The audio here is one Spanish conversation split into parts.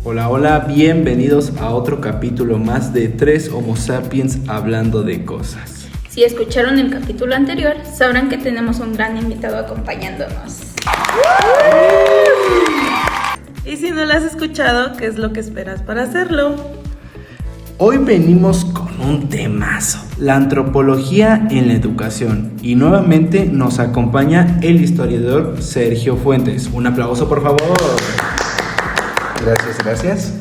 Hola, hola, bienvenidos a otro capítulo más de Tres Homo Sapiens hablando de cosas. Si escucharon el capítulo anterior, sabrán que tenemos un gran invitado acompañándonos. Y si no lo has escuchado, ¿qué es lo que esperas para hacerlo? Hoy venimos con un temazo, la antropología en la educación, y nuevamente nos acompaña el historiador Sergio Fuentes. Un aplauso, por favor. Gracias.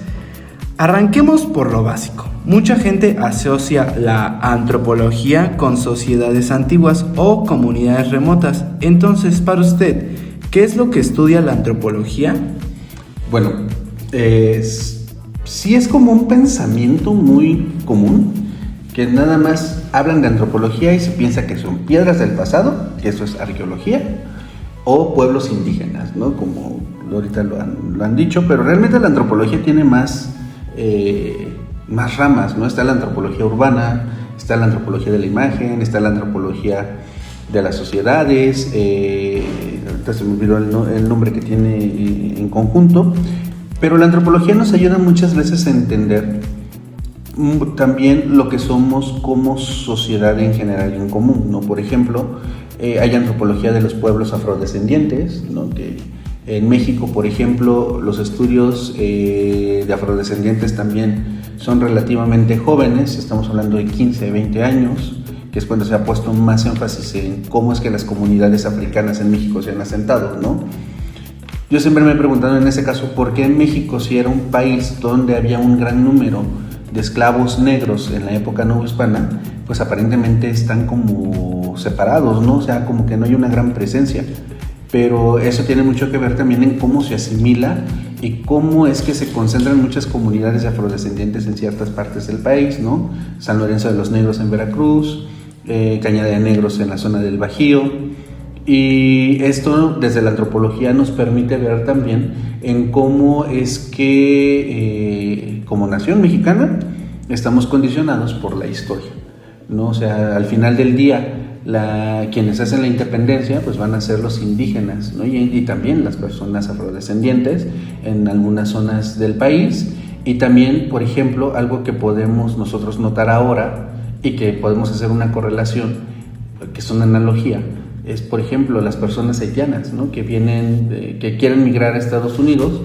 Arranquemos por lo básico. Mucha gente asocia la antropología con sociedades antiguas o comunidades remotas. Entonces, para usted, ¿qué es lo que estudia la antropología? Bueno, sí es como un pensamiento muy común, que nada más hablan de antropología y se piensa que son piedras del pasado, que eso es arqueología, o pueblos indígenas, ¿no? Como ahorita lo han dicho, pero realmente la antropología tiene más ramas, ¿no? Está la antropología urbana, está la antropología de la imagen, está la antropología de las sociedades, ahorita se me olvidó el nombre que tiene en conjunto, pero la antropología nos ayuda muchas veces a entender también lo que somos como sociedad en general y en común, ¿no? Por ejemplo, hay antropología de los pueblos afrodescendientes, ¿no? Que en México, por ejemplo, los estudios de afrodescendientes también son relativamente jóvenes, estamos hablando de 15, 20 años, que es cuando se ha puesto más énfasis en cómo es que las comunidades africanas en México se han asentado, ¿no? Yo siempre me he preguntado en ese caso, ¿por qué en México, si era un país donde había un gran número de esclavos negros en la época novohispana, pues aparentemente están como separados, ¿no? O sea, como que no hay una gran presencia. Pero eso tiene mucho que ver también en cómo se asimila y cómo es que se concentran muchas comunidades de afrodescendientes en ciertas partes del país, ¿no? San Lorenzo de los Negros en Veracruz, Cañada de Negros en la zona del Bajío. Y esto desde la antropología nos permite ver también en cómo es que como nación mexicana estamos condicionados por la historia, ¿no? O sea, al final del día quienes hacen la independencia pues van a ser los indígenas, ¿no? y también las personas afrodescendientes en algunas zonas del país. Y también, por ejemplo, algo que podemos nosotros notar ahora y que podemos hacer una correlación, que es una analogía, es por ejemplo las personas haitianas, ¿no? que quieren migrar a Estados Unidos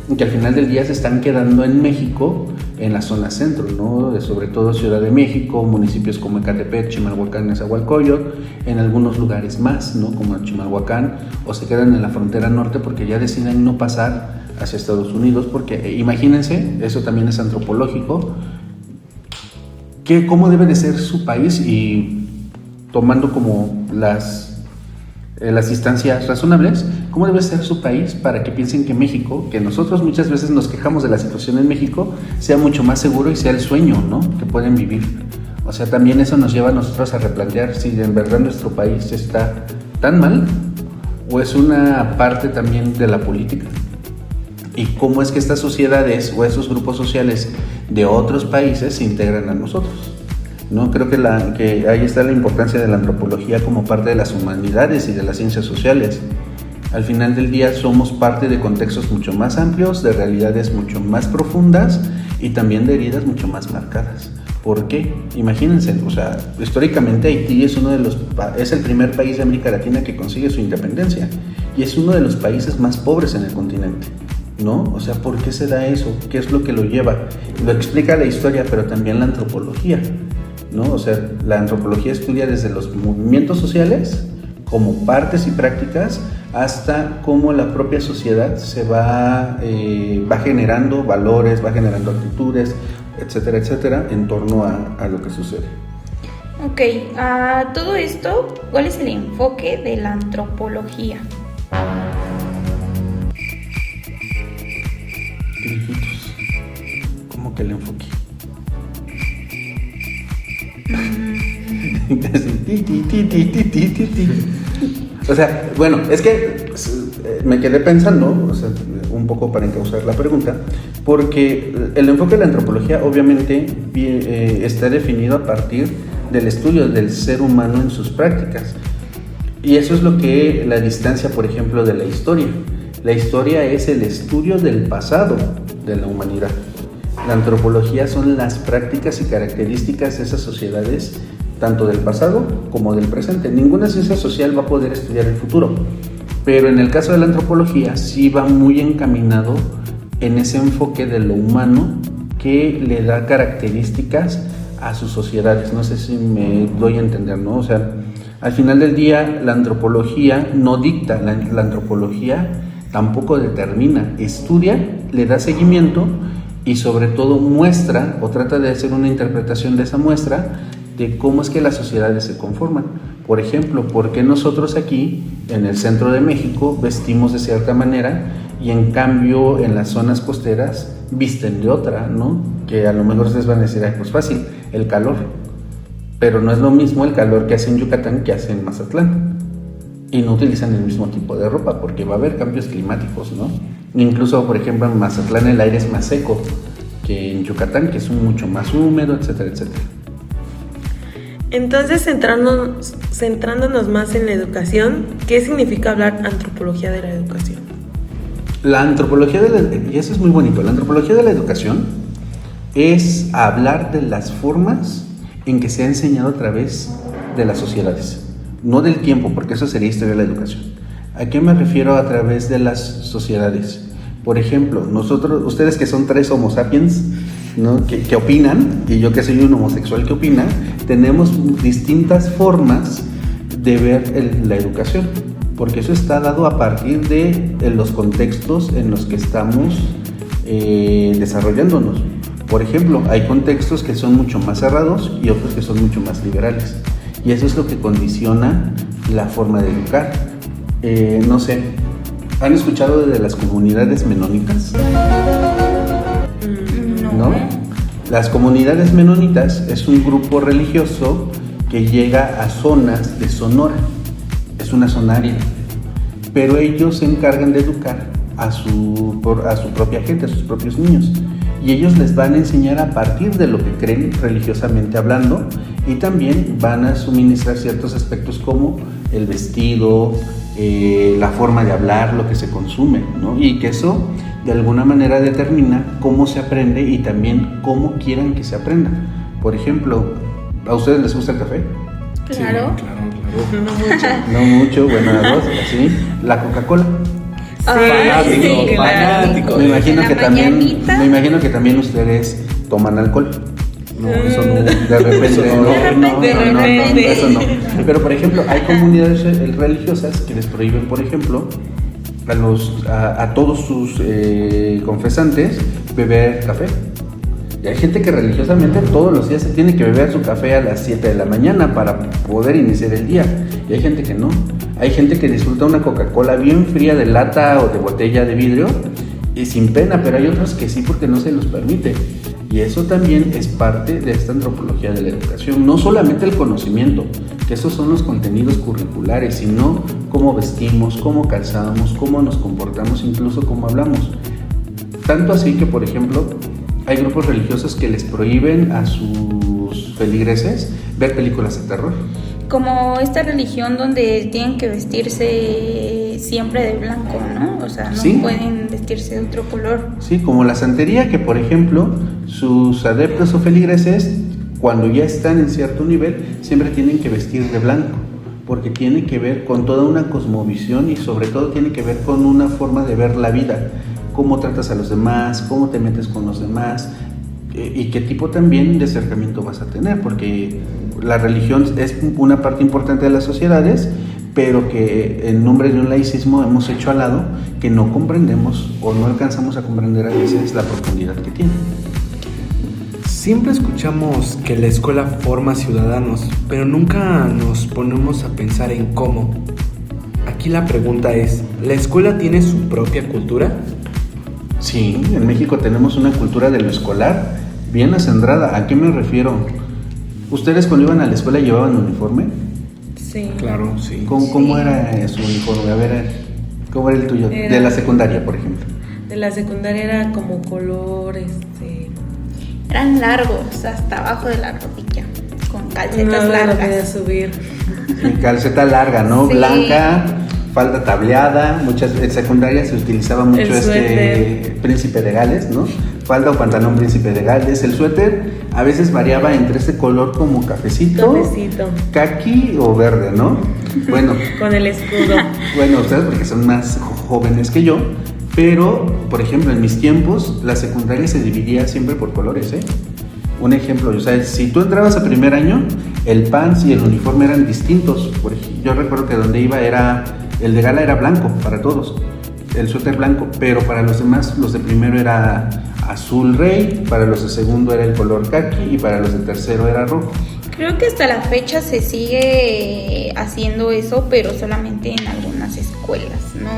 y que al final del día se están quedando en México, en la zona centro, ¿no? Sobre todo Ciudad de México, municipios como Ecatepec, Chimalhuacán, Nezahualcóyotl, en algunos lugares más, ¿no? Como Chimalhuacán, o se quedan en la frontera norte porque ya deciden no pasar hacia Estados Unidos, porque imagínense, eso también es antropológico, cómo debe de ser su país, y tomando como las distancias razonables, cómo debe ser su país para que piensen que México, que nosotros muchas veces nos quejamos de la situación en México, sea mucho más seguro y sea el sueño, ¿no? que pueden vivir. O sea, también eso nos lleva a nosotros a replantear si en verdad nuestro país está tan mal o es una parte también de la política, y cómo es que estas sociedades o esos grupos sociales de otros países se integran a nosotros, ¿no? Creo que ahí está la importancia de la antropología como parte de las humanidades y de las ciencias sociales. Al final del día somos parte de contextos mucho más amplios, de realidades mucho más profundas y también de heridas mucho más marcadas. ¿Por qué? Imagínense, o sea, históricamente Haití es el primer país de América Latina que consigue su independencia y es uno de los países más pobres en el continente, ¿no? O sea, ¿por qué se da eso? ¿Qué es lo que lo lleva? Lo explica la historia, pero también la antropología, ¿no? O sea, la antropología estudia desde los movimientos sociales como partes y prácticas hasta cómo la propia sociedad se va generando valores, va generando actitudes, etcétera, etcétera, en torno a lo que sucede. Ok, a todo esto, ¿cuál es el enfoque de la antropología? ¿Cómo que el enfoque? O sea, bueno, es que me quedé pensando, o sea, un poco para encauzar la pregunta, porque el enfoque de la antropología obviamente está definido a partir del estudio del ser humano en sus prácticas. Y eso es lo que la distancia, por ejemplo, de la historia. La historia es el estudio del pasado, de la humanidad. La antropología son las prácticas y características de esas sociedades, tanto del pasado como del presente. Ninguna ciencia social va a poder estudiar el futuro, pero en el caso de la antropología sí va muy encaminado en ese enfoque de lo humano que le da características a sus sociedades. No sé si me doy a entender, ¿no? O sea, al final del día la antropología no dicta, la antropología tampoco determina, estudia, le da seguimiento y sobre todo muestra o trata de hacer una interpretación de esa muestra de cómo es que las sociedades se conforman. Por ejemplo, ¿por qué nosotros aquí en el centro de México vestimos de cierta manera y en cambio en las zonas costeras visten de otra, ¿no? Que a lo mejor ustedes van a decir, pues fácil, el calor. Pero no es lo mismo el calor que hace en Yucatán que hace en Mazatlán. Y no utilizan el mismo tipo de ropa porque va a haber cambios climáticos, ¿no? Incluso, por ejemplo, en Mazatlán el aire es más seco que en Yucatán, que es mucho más húmedo, etcétera, etcétera. Entonces, centrándonos más en la educación, ¿qué significa hablar antropología de la educación? La antropología y eso es muy bonito, la antropología de la educación es hablar de las formas en que se ha enseñado a través de las sociedades, no del tiempo, porque eso sería historia de la educación. ¿A qué me refiero a través de las sociedades? Por ejemplo, ustedes que son 3 homo sapiens, ¿no? que opinan, y yo que soy un homosexual que opina, tenemos distintas formas de ver la educación, porque eso está dado a partir de los contextos en los que estamos desarrollándonos. Por ejemplo, hay contextos que son mucho más cerrados y otros que son mucho más liberales, y eso es lo que condiciona la forma de educar. No sé, ¿han escuchado de las comunidades menónicas? ¿No? Las comunidades menonitas es un grupo religioso que llega a zonas de Sonora, es una zona árida, pero ellos se encargan de educar a su propia gente, a sus propios niños, y ellos les van a enseñar a partir de lo que creen religiosamente hablando, y también van a suministrar ciertos aspectos como el vestido, la forma de hablar, lo que se consume, ¿no? Y que eso de alguna manera determina cómo se aprende y también cómo quieran que se aprenda. Por ejemplo, ¿a ustedes les gusta el café? Claro. Sí, claro. No mucho, bueno, arroz, así. La Coca-Cola. Fanático. Me imagino En que la también, mañanita. me imagino que también ustedes toman alcohol. No, eso no. De repente, Eso no. De repente. eso no. Pero por ejemplo, hay comunidades religiosas que les prohíben, por ejemplo, a todos sus confesantes beber café. Y hay gente que religiosamente todos los días se tiene que beber su café a las 7 de la mañana para poder iniciar el día. Y hay gente que no. Hay gente que disfruta una Coca-Cola bien fría de lata o de botella de vidrio y sin pena, pero hay otros que sí porque no se los permite. Y eso también es parte de esta antropología de la educación. No solamente el conocimiento, que esos son los contenidos curriculares, sino cómo vestimos, cómo calzamos, cómo nos comportamos, incluso cómo hablamos. Tanto así que, por ejemplo, hay grupos religiosos que les prohíben a sus feligreses ver películas de terror. Como esta religión donde tienen que vestirse siempre de blanco, ¿no? O sea, no Sí. pueden vestirse de otro color. Sí, como la santería, que por ejemplo, sus adeptos o feligreses, cuando ya están en cierto nivel, siempre tienen que vestir de blanco, porque tiene que ver con toda una cosmovisión y sobre todo tiene que ver con una forma de ver la vida, cómo tratas a los demás, cómo te metes con los demás, y qué tipo también de acercamiento vas a tener, porque la religión es una parte importante de las sociedades, pero que en nombre de un laicismo hemos hecho al lado que no comprendemos o no alcanzamos a comprender a veces la profundidad que tiene. Siempre escuchamos que la escuela forma ciudadanos, pero nunca nos ponemos a pensar en cómo. Aquí la pregunta es, ¿la escuela tiene su propia cultura? Sí, en México tenemos una cultura de lo escolar bien acendrada. ¿A qué me refiero? ¿Ustedes cuando iban a la escuela llevaban uniforme? Sí. Claro, sí. ¿Cómo era su uniforme? A ver, ¿cómo era el tuyo? De la secundaria, por ejemplo. De la secundaria era como color, Eran largos hasta abajo de la rodilla, con calcetas no lo podía largas. subir. Mi calceta larga, ¿no? Sí. Blanca, falda tableada, en secundaria se utilizaba mucho El suéter. príncipe de Gales, ¿no? Falda o pantalón príncipe de Gales. El suéter a veces variaba entre este color como cafecito, caqui o verde, ¿no? Bueno. Con el escudo. Bueno, ustedes porque son más jóvenes que yo, pero, por ejemplo, en mis tiempos, la secundaria se dividía siempre por colores, ¿eh? Un ejemplo, o sea, si tú entrabas a primer año, el pants y el uniforme eran distintos. Yo recuerdo que donde iba el de gala era blanco para todos, el suéter blanco, pero para los demás, los de primero era azul rey, para los de segundo era el color caqui y para los de tercero era rojo. Creo que hasta la fecha se sigue haciendo eso, pero solamente en algunas escuelas, ¿no?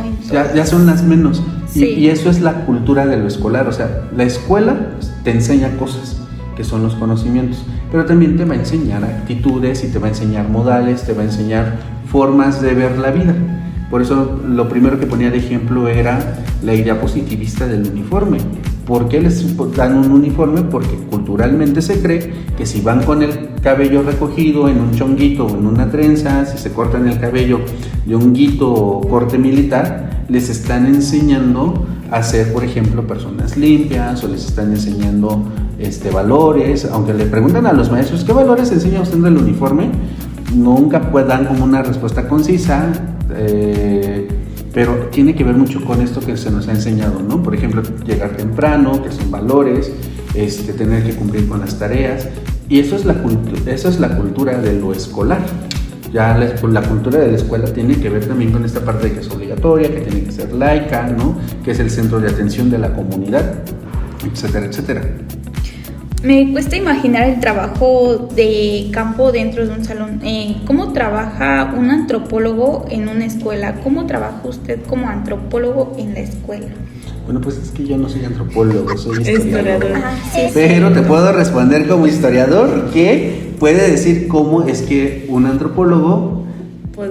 Ya son las menos. Sí. Y eso es la cultura de lo escolar. O sea, la escuela te enseña cosas, que son los conocimientos, pero también te va a enseñar actitudes y te va a enseñar modales, te va a enseñar formas de ver la vida. Por eso lo primero que ponía de ejemplo era la idea positivista del uniforme. ¿Por qué les dan un uniforme? Porque culturalmente se cree que si van con el cabello recogido en un chonguito o en una trenza, si se cortan el cabello de honguito o corte militar, les están enseñando a ser, por ejemplo, personas limpias, o les están enseñando valores. Aunque le preguntan a los maestros ¿qué valores enseña usted del uniforme? Nunca dan como una respuesta concisa, pero tiene que ver mucho con esto que se nos ha enseñado, ¿no? Por ejemplo, llegar temprano, que son valores, tener que cumplir con las tareas, y eso es la cultura de lo escolar. Ya la cultura de la escuela tiene que ver también con esta parte de que es obligatoria, que tiene que ser laica, ¿no? Que es el centro de atención de la comunidad, etcétera, etcétera. Me cuesta imaginar el trabajo de campo dentro de un salón. ¿Cómo trabaja un antropólogo en una escuela? ¿Cómo trabaja usted como antropólogo en la escuela? Bueno, pues es que yo no soy antropólogo, soy historiador. Sí, pero te puedo responder como historiador que puede decir cómo es que un antropólogo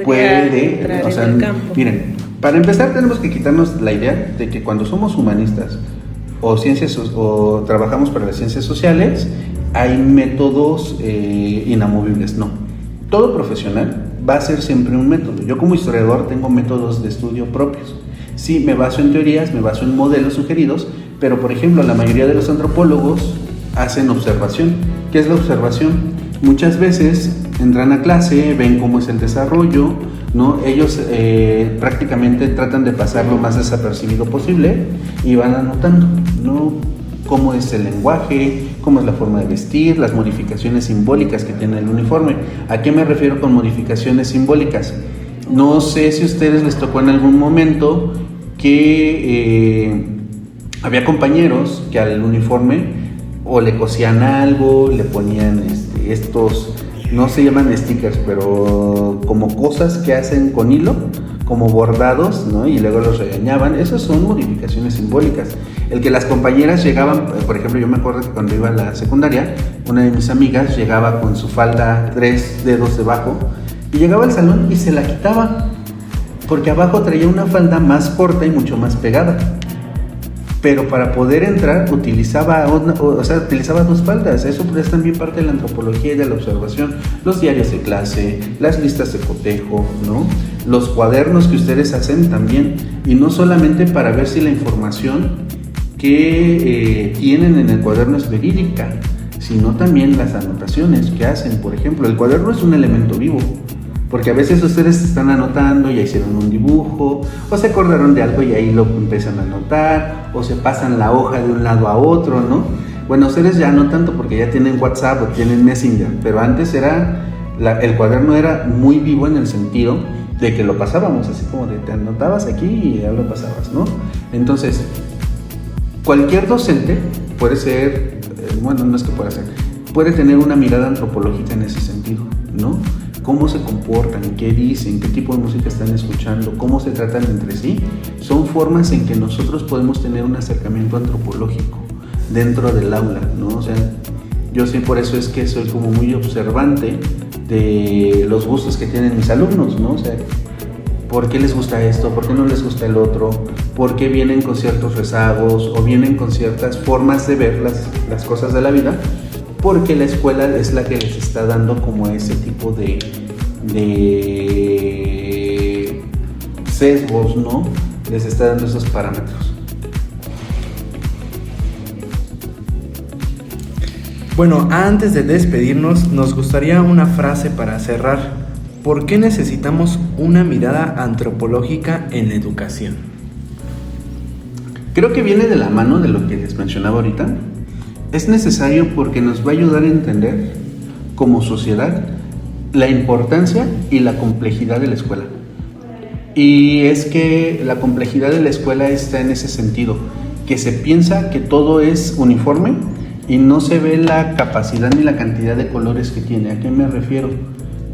puede entrar en el campo. Miren, para empezar tenemos que quitarnos la idea de que cuando somos humanistas o ciencias o trabajamos para las ciencias sociales hay métodos inamovibles. No, todo profesional va a ser siempre un método. Yo como historiador tengo métodos de estudio propios. Sí, me baso en teorías, me baso en modelos sugeridos, pero por ejemplo la mayoría de los antropólogos hacen observación. ¿Qué es la observación? Muchas veces entran a clase, ven cómo es el desarrollo, ¿no? Ellos prácticamente tratan de pasar lo más desapercibido posible y van anotando, ¿no? Cómo es el lenguaje, cómo es la forma de vestir, las modificaciones simbólicas que tiene el uniforme. ¿A qué me refiero con modificaciones simbólicas? No sé si a ustedes les tocó en algún momento que había compañeros que al uniforme o le cosían algo, le ponían estos, no se llaman stickers, pero como cosas que hacen con hilo, como bordados, ¿no? Y luego los regañaban. Esas son modificaciones simbólicas. El que las compañeras llegaban, por ejemplo, yo me acuerdo que cuando iba a la secundaria, una de mis amigas llegaba con su falda 3 dedos debajo y llegaba al salón y se la quitaba porque abajo traía una falda más corta y mucho más pegada. Pero para poder entrar utilizaba dos faldas. Eso es también parte de la antropología y de la observación. Los diarios de clase, las listas de cotejo, ¿no? Los cuadernos que ustedes hacen también. Y no solamente para ver si la información que tienen en el cuaderno es verídica, sino también las anotaciones que hacen. Por ejemplo, el cuaderno es un elemento vivo. Porque a veces ustedes están anotando, ya hicieron un dibujo, o se acordaron de algo y ahí lo empiezan a anotar, o se pasan la hoja de un lado a otro, ¿no? Bueno, ustedes ya no tanto porque ya tienen WhatsApp o tienen Messenger, pero antes el cuaderno era muy vivo en el sentido de que lo pasábamos, así como de te anotabas aquí y ya lo pasabas, ¿no? Entonces, cualquier docente puede ser, no es que pueda ser, puede tener una mirada antropológica en ese sentido, ¿no? Cómo se comportan, qué dicen, qué tipo de música están escuchando, cómo se tratan entre sí, son formas en que nosotros podemos tener un acercamiento antropológico dentro del aula, ¿no? O sea, yo sí por eso es que soy como muy observante de los gustos que tienen mis alumnos, ¿no? O sea, ¿por qué les gusta esto? ¿Por qué no les gusta el otro? ¿Por qué vienen con ciertos rezagos o vienen con ciertas formas de ver las cosas de la vida? Porque la escuela es la que les está dando como ese tipo de sesgos, ¿no? Les está dando esos parámetros. Bueno, antes de despedirnos, nos gustaría una frase para cerrar. ¿Por qué necesitamos una mirada antropológica en la educación? Creo que viene de la mano de lo que les mencionaba ahorita. Es necesario porque nos va a ayudar a entender como sociedad la importancia y la complejidad de la escuela. Y es que la complejidad de la escuela está en ese sentido, que se piensa que todo es uniforme y no se ve la capacidad ni la cantidad de colores que tiene. ¿A qué me refiero?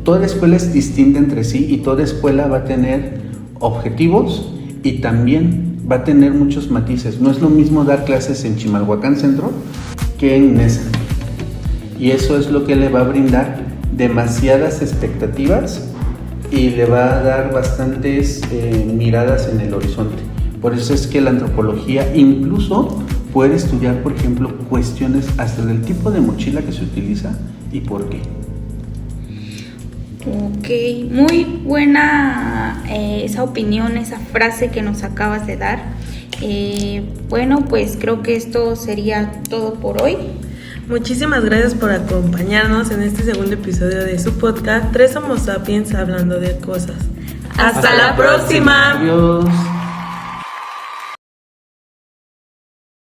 Toda escuela es distinta entre sí y toda escuela va a tener objetivos y también va a tener muchos matices. No es lo mismo dar clases en Chimalhuacán Centro que en Nesa. Y eso es lo que le va a brindar demasiadas expectativas y le va a dar bastantes miradas en el horizonte. Por eso es que la antropología incluso puede estudiar, por ejemplo, cuestiones hasta del tipo de mochila que se utiliza y por qué. Ok, muy buena esa opinión, esa frase que nos acabas de dar. Bueno, pues creo que esto sería todo por hoy. Muchísimas gracias por acompañarnos en este segundo episodio de su podcast 3 Homo Sapiens hablando de cosas. ¡Hasta la próxima! Adiós.